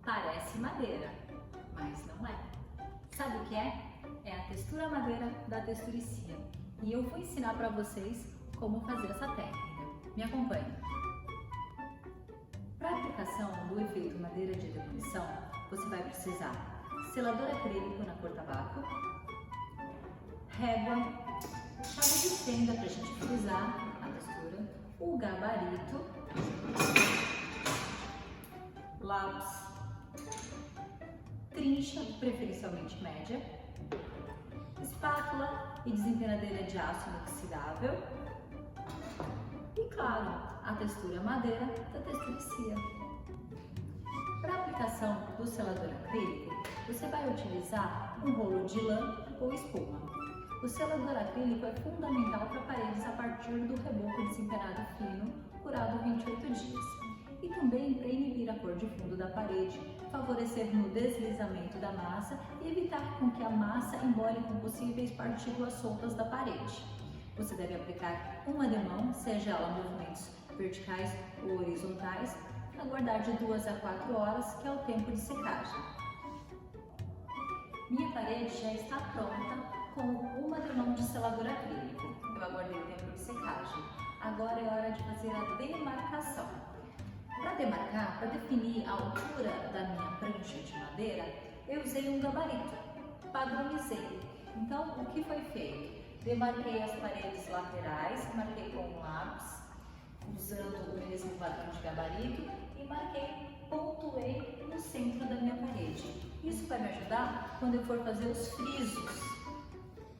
Parece madeira, mas não é. Sabe o que é? É a textura madeira da Texturicia. E eu vou ensinar para vocês como fazer essa técnica. Me acompanhe. Para a aplicação do efeito madeira de demolição, você vai precisar selador acrílico na cor tabaco, régua, chave de fenda para a gente frisar a textura, o gabarito, lápis, trincha, preferencialmente média, espátula e desempenadeira de aço inoxidável e, claro, a textura madeira da Texturicia. Para a aplicação do selador acrílico, você vai utilizar um rolo de lã ou espuma. O selador acrílico é fundamental para paredes a partir do reboco desempenado fino, curado 28 dias. E também para inibir a cor de fundo da parede, favorecer no deslizamento da massa e evitar com que a massa embole com possíveis partículas soltas da parede. Você deve aplicar uma demão, seja ela movimentos verticais ou horizontais, aguardar de 2 a 4 horas, que é o tempo de secagem. Minha parede já está pronta com uma demão de selador acrílico. Eu aguardei o tempo de secagem. Agora é hora de fazer a demarcação. Para demarcar, para definir a altura da minha prancha de madeira, eu usei um gabarito, padronizei. Então, o que foi feito? Demarquei as paredes laterais, marquei com um lápis, usando o mesmo padrão de gabarito, e marquei, pontuei no centro da minha parede. Isso vai me ajudar quando eu for fazer os frisos,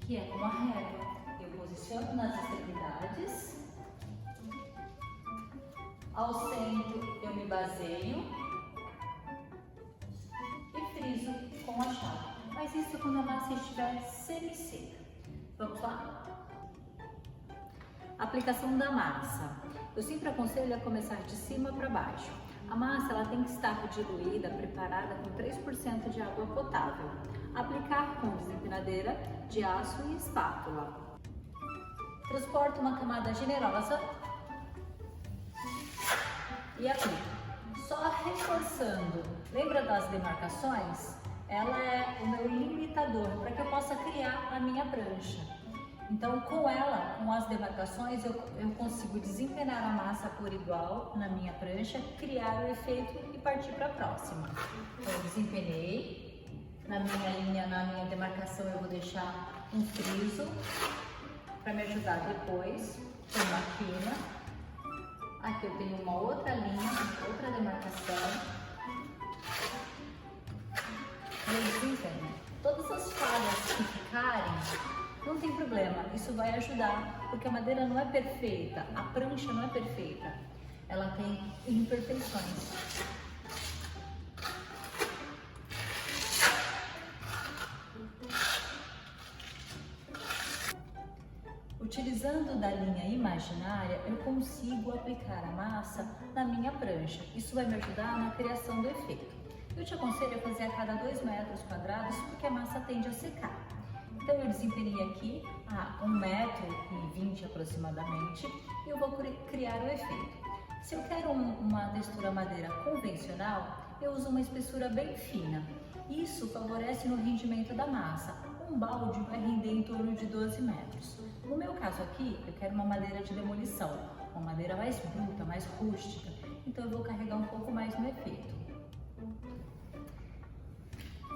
que é com a régua. Eu posiciono nas extremidades, ao centro eu me baseio e friso com a chave. Mas isso quando a massa estiver semi-seca. Vamos lá? Aplicação da massa. Eu sempre aconselho a começar de cima para baixo. A massa ela tem que estar diluída, preparada com 3% de água potável. Aplicar com desempenadeira de aço e espátula. Transporto uma camada generosa e aplico. Só reforçando. Lembra das demarcações? Ela é o meu limitador para que eu possa criar a minha prancha. Então, com ela, com as demarcações, eu consigo desempenar a massa por igual na minha prancha, criar o efeito e partir para a próxima. Então, eu desempenei, na minha linha, na minha demarcação, eu vou deixar um friso para me ajudar depois, com uma quina. Aqui eu tenho uma outra linha, outra demarcação. E eu desempenho. Todas as falhas que ficarem, não tem problema, isso vai ajudar, porque a madeira não é perfeita, a prancha não é perfeita, ela tem imperfeições. Utilizando da linha imaginária, eu consigo aplicar a massa na minha prancha. Isso vai me ajudar na criação do efeito. Eu te aconselho a fazer a cada 2 metros quadrados, porque a massa tende a secar. Então eu desempenei aqui a 1,20 m aproximadamente e eu vou criar o efeito. Se eu quero uma textura madeira convencional, eu uso uma espessura bem fina. Isso favorece no rendimento da massa. Um balde vai render em torno de 12 metros. No meu caso aqui, eu quero uma madeira de demolição, uma madeira mais bruta, mais rústica, então eu vou carregar um pouco mais no efeito.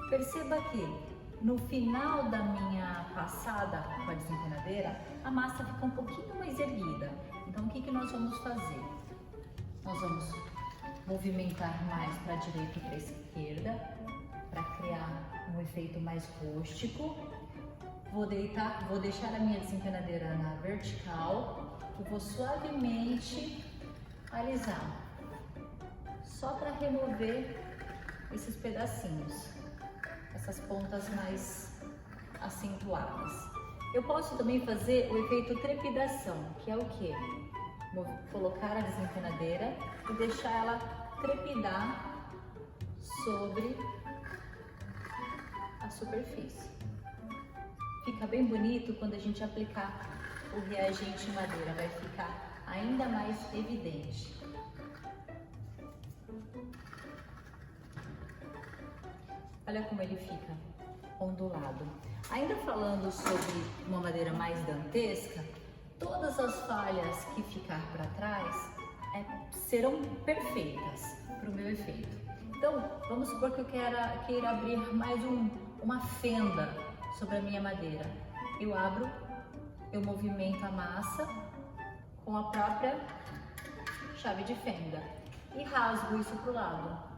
Perceba que no final da minha passada com a desempenadeira, a massa fica um pouquinho mais erguida. Então, o que nós vamos fazer? Nós vamos movimentar mais para a direita e para a esquerda, para criar um efeito mais rústico. Vou deixar a minha desempenadeira na vertical e vou suavemente alisar, só para remover esses pedacinhos, essas pontas mais acentuadas. Eu posso também fazer o efeito trepidação, que é o quê? Vou colocar a desempenadeira e deixar ela trepidar sobre a superfície. Fica bem bonito quando a gente aplicar o reagente madeira, vai ficar ainda mais evidente. Olha como ele fica ondulado. Ainda falando sobre uma madeira mais dantesca, todas as falhas que ficar para trás serão perfeitas para o meu efeito. Então, vamos supor que eu queira abrir mais uma fenda sobre a minha madeira. Eu abro, eu movimento a massa com a própria chave de fenda e rasgo isso para o lado.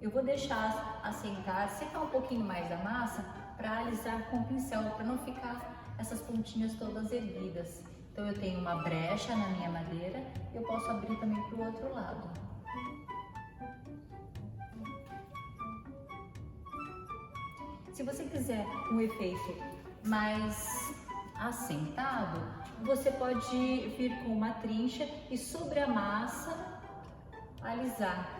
Eu vou deixar assentar, secar um pouquinho mais a massa para alisar com o pincel, para não ficar essas pontinhas todas erguidas. Então eu tenho uma brecha na minha madeira, eu posso abrir também para o outro lado. Se você quiser um efeito mais assentado, você pode vir com uma trincha e sobre a massa alisar.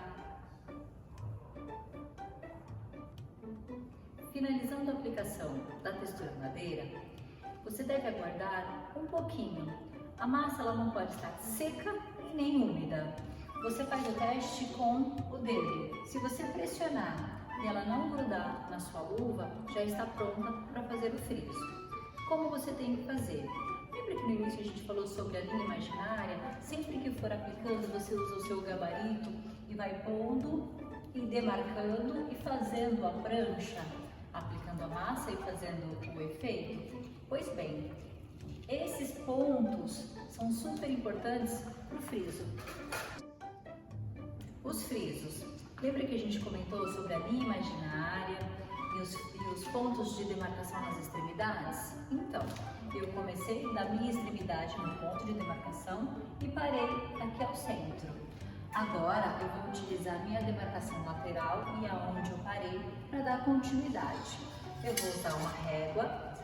Finalizando a aplicação da textura madeira, você deve aguardar um pouquinho. A massa ela não pode estar seca e nem úmida. Você faz o teste com o dedo. Se você pressionar e ela não grudar na sua luva, já está pronta para fazer o friso. Como você tem que fazer? Lembra que no início a gente falou sobre a linha imaginária? Sempre que for aplicando, você usa o seu gabarito e vai pondo e demarcando e fazendo a prancha, aplicando a massa e fazendo o efeito. Pois bem, esses pontos são super importantes para o friso. Os frisos. Lembra que a gente comentou sobre a linha imaginária e os pontos de demarcação nas extremidades? Então, eu comecei da minha extremidade no ponto de demarcação e parei aqui ao centro. Agora eu vou utilizar minha demarcação lateral e aonde eu parei para dar continuidade. Eu vou usar uma régua,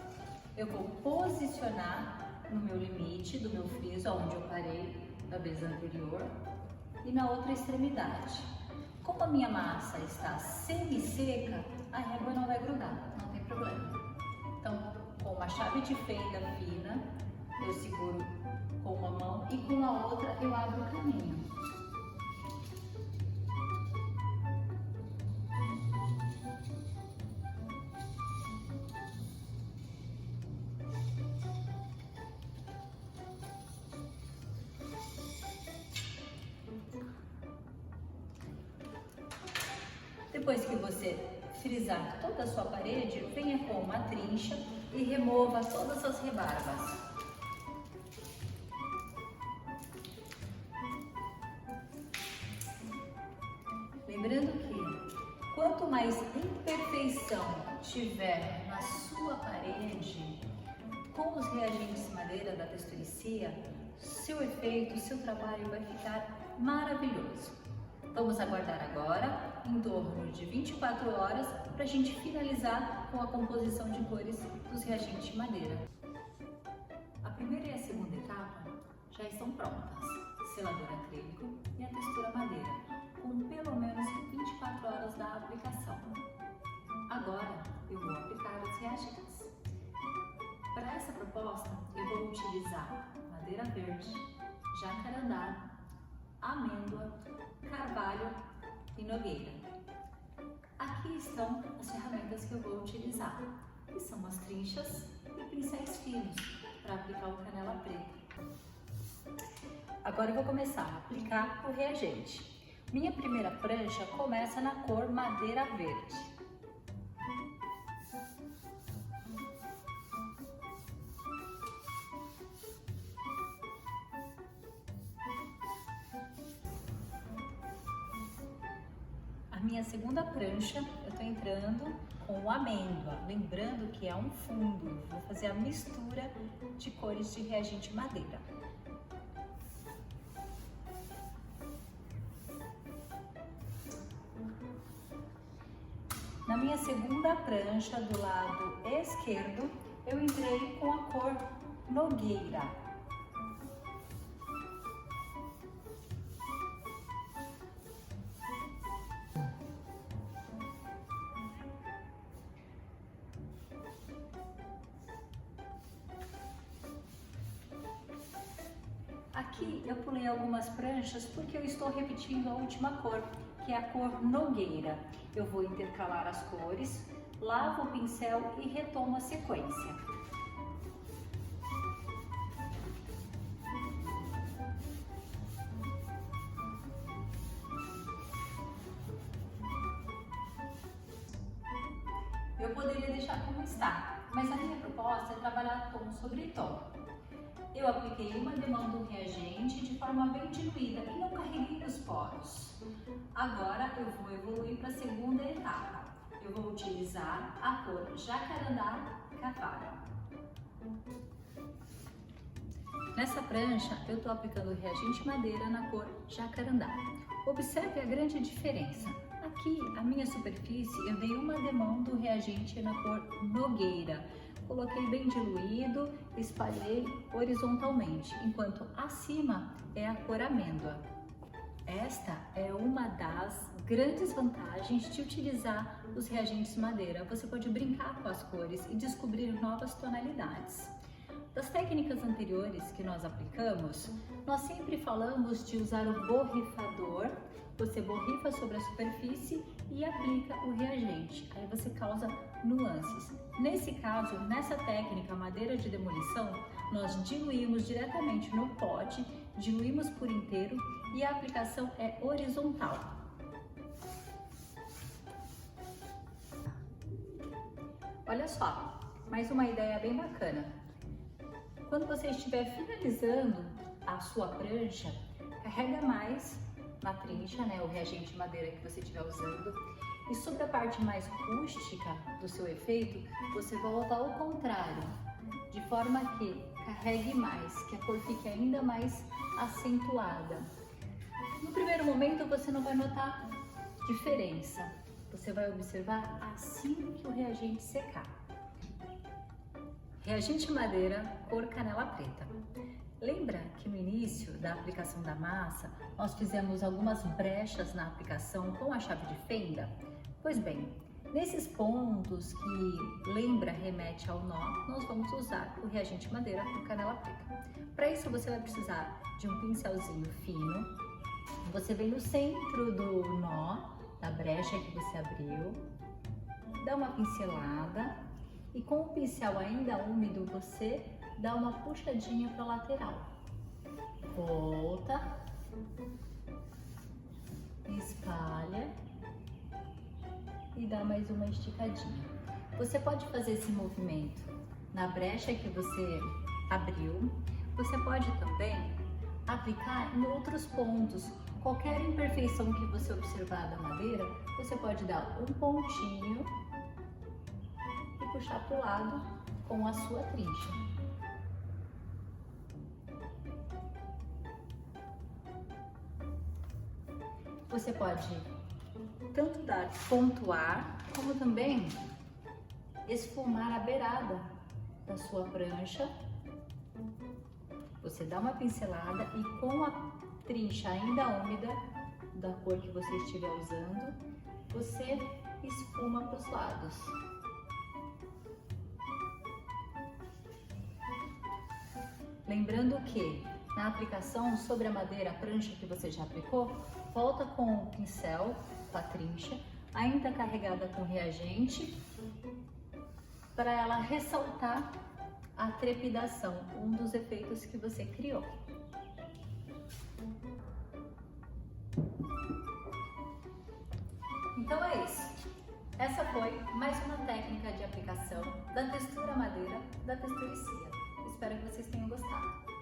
eu vou posicionar no meu limite do meu friso, onde eu parei da vez anterior, e na outra extremidade. Como a minha massa está semi-seca, a régua não vai grudar, não tem problema. Então, com uma chave de fenda fina, eu seguro com uma mão e com a outra eu abro o caminho. Depois que você frisar toda a sua parede, venha com uma trincha e remova todas as rebarbas. Lembrando que quanto mais imperfeição tiver na sua parede, com os reagentes madeira da Texturicia, seu efeito, seu trabalho vai ficar maravilhoso. Vamos aguardar agora em torno de 24 horas para a gente finalizar com a composição de cores dos reagentes de madeira. A primeira e a segunda etapa já estão prontas, selador acrílico e a textura madeira, com pelo menos 24 horas da aplicação. Agora eu vou aplicar os reagentes. Para essa proposta eu vou utilizar madeira verde, jacarandá, amêndoa, carvalho e nogueira. Aqui estão as ferramentas que eu vou utilizar, que são as trinchas e pincéis finos para aplicar o canela preta. Agora eu vou começar a aplicar o reagente. Minha primeira prancha começa na cor madeira verde. Minha segunda prancha, eu estou entrando com o amêndoa, lembrando que é um fundo, vou fazer a mistura de cores de reagente madeira. Na minha segunda prancha, do lado esquerdo, eu entrei com a cor nogueira. Aqui eu pulei algumas pranchas porque eu estou repetindo a última cor, que é a cor Nogueira. Eu vou intercalar as cores, lavo o pincel e retomo a sequência. Eu poderia deixar como está, mas a minha proposta é trabalhar tom sobre tom. Eu apliquei uma demão do reagente de forma bem diluída e não carreguei os poros. Agora eu vou evoluir para a segunda etapa. Eu vou utilizar a cor Jacarandá Cavalo. Nessa prancha eu estou aplicando o reagente madeira na cor Jacarandá. Observe a grande diferença. Aqui, a minha superfície, eu dei uma demão do reagente na cor Nogueira. Coloquei bem diluído, espalhei horizontalmente, enquanto acima é a cor Amêndoa. Esta é uma das grandes vantagens de utilizar os reagentes madeira. Você pode brincar com as cores e descobrir novas tonalidades. Das técnicas anteriores que nós aplicamos, nós sempre falamos de usar o borrifador. Você borrifa sobre a superfície e aplica o reagente, aí você causa nuances. Nesse caso, nessa técnica madeira de demolição, nós diluímos diretamente no pote, diluímos por inteiro e a aplicação é horizontal. Olha só, mais uma ideia bem bacana. Quando você estiver finalizando a sua prancha, carrega mais na trincha, o reagente madeira que você estiver usando, e sobre a parte mais rústica do seu efeito, você volta ao contrário, de forma que carregue mais, que a cor fique ainda mais acentuada. No primeiro momento você não vai notar diferença, você vai observar assim que o reagente secar. Reagente madeira, cor canela preta. Lembra que no início da aplicação da massa, nós fizemos algumas brechas na aplicação com a chave de fenda? Pois bem, nesses pontos que remete ao nó, nós vamos usar o reagente madeira com canela preta. Para isso você vai precisar de um pincelzinho fino. Você vem no centro do nó, da brecha que você abriu, dá uma pincelada e com o pincel ainda úmido você dá uma puxadinha para a lateral. Volta, espalha e dá mais uma esticadinha. Você pode fazer esse movimento na brecha que você abriu. Você pode também aplicar em outros pontos. Qualquer imperfeição que você observar da madeira, você pode dar um pontinho e puxar para o lado com a sua trincha. Você pode tanto pontuar, como também esfumar a beirada da sua prancha. Você dá uma pincelada e com a trincha ainda úmida, da cor que você estiver usando, você esfuma para os lados. Lembrando que na aplicação sobre a madeira, a prancha que você já aplicou, volta com o pincel, com a trincha, ainda carregada com reagente, para ela ressaltar a trepidação, um dos efeitos que você criou. Então é isso. Essa foi mais uma técnica de aplicação da textura madeira da Texturicia. Espero que vocês tenham gostado.